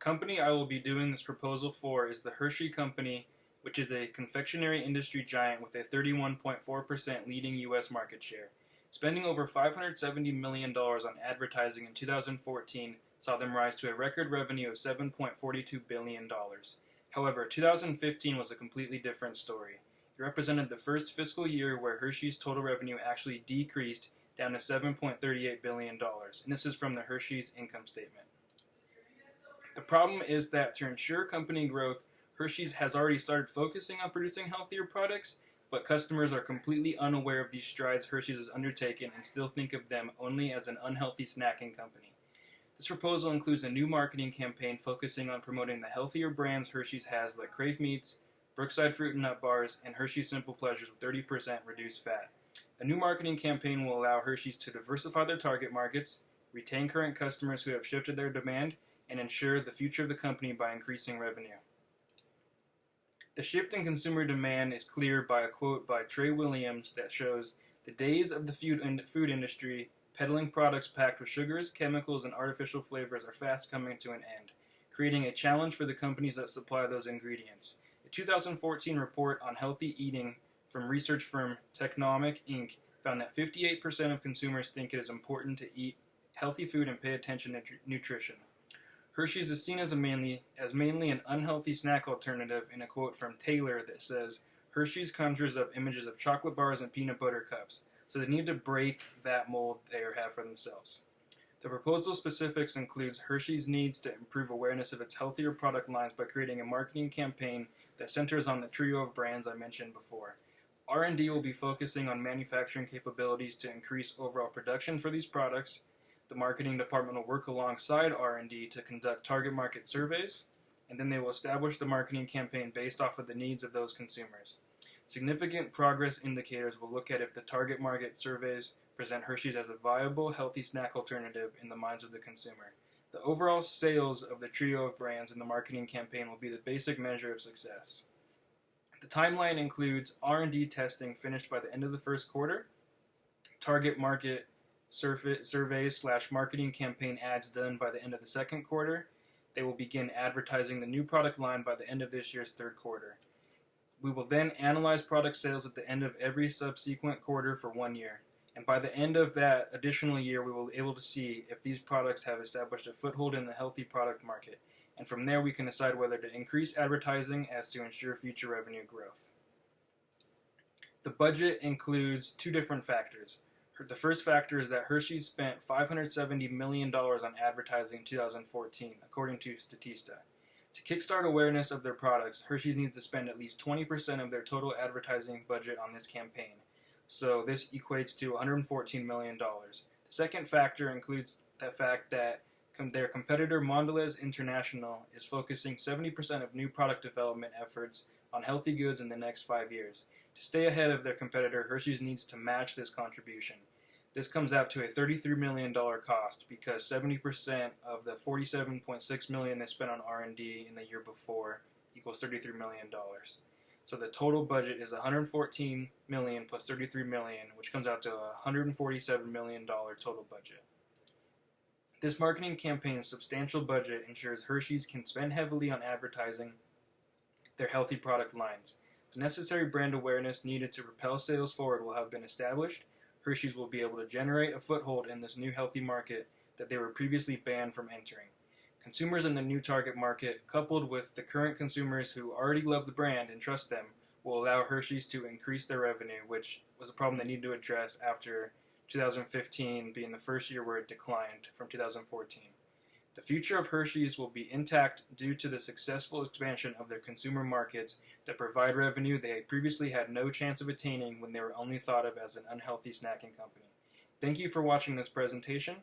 company I will be doing this proposal for is the Hershey Company, which is a confectionery industry giant with a 31.4% leading U.S. market share. Spending over $570 million on advertising in 2014 saw them rise to a record revenue of $7.42 billion. However, 2015 was a completely different story. It represented the first fiscal year where Hershey's total revenue actually decreased down to $7.38 billion, and this is from the Hershey's income statement. The problem is that to ensure company growth, Hershey's has already started focusing on producing healthier products, but customers are completely unaware of these strides Hershey's has undertaken and still think of them only as an unhealthy snacking company. This proposal includes a new marketing campaign focusing on promoting the healthier brands Hershey's has like Crave Meats, Brookside Fruit and Nut Bars, and Hershey's Simple Pleasures with 30% reduced fat. A new marketing campaign will allow Hershey's to diversify their target markets, retain current customers who have shifted their demand, and ensure the future of the company by increasing revenue. The shift in consumer demand is clear by a quote by Trey Williams that shows, "The days of the food industry peddling products packed with sugars, chemicals, and artificial flavors are fast coming to an end, creating a challenge for the companies that supply those ingredients." A 2014 report on healthy eating from research firm Technomic Inc. found that 58% of consumers think it is important to eat healthy food and pay attention to nutrition. Hershey's is seen as mainly an unhealthy snack alternative in a quote from Taylor that says, "Hershey's conjures up images of chocolate bars and peanut butter cups, so they need to break that mold they have for themselves." The proposal specifics includes Hershey's needs to improve awareness of its healthier product lines by creating a marketing campaign that centers on the trio of brands I mentioned before. R&D will be focusing on manufacturing capabilities to increase overall production for these products. The marketing department will work alongside R&D to conduct target market surveys, and then they will establish the marketing campaign based off of the needs of those consumers. Significant progress indicators will look at if the target market surveys present Hershey's as a viable, healthy snack alternative in the minds of the consumer. The overall sales of the trio of brands in the marketing campaign will be the basic measure of success. The timeline includes R&D testing finished by the end of the first quarter, target market surveys/marketing campaign ads done by the end of the second quarter. They will begin advertising the new product line by the end of this year's third quarter. We will then analyze product sales at the end of every subsequent quarter for 1 year. And by the end of that additional year, we will be able to see if these products have established a foothold in the healthy product market. And from there, we can decide whether to increase advertising as to ensure future revenue growth. The budget includes two different factors. The first factor is that Hershey's spent $570 million on advertising in 2014, according to Statista. To kickstart awareness of their products, Hershey's needs to spend at least 20% of their total advertising budget on this campaign. So this equates to $114 million. The second factor includes the fact that their competitor Mondelez International is focusing 70% of new product development efforts on healthy goods in the next 5 years. To stay ahead of their competitor, Hershey's needs to match this contribution. This comes out to a $33 million cost because 70% of the $47.6 million they spent on R&D in the year before equals $33 million. So the total budget is $114 million plus $33 million, which comes out to a $147 million total budget. This marketing campaign's substantial budget ensures Hershey's can spend heavily on advertising their healthy product lines. The necessary brand awareness needed to propel sales forward will have been established. Hershey's will be able to generate a foothold in this new healthy market that they were previously banned from entering. Consumers in the new target market, coupled with the current consumers who already love the brand and trust them, will allow Hershey's to increase their revenue, which was a problem they needed to address after 2015 being the first year where it declined from 2014. The future of Hershey's will be intact due to the successful expansion of their consumer markets that provide revenue they previously had no chance of attaining when they were only thought of as an unhealthy snacking company. Thank you for watching this presentation.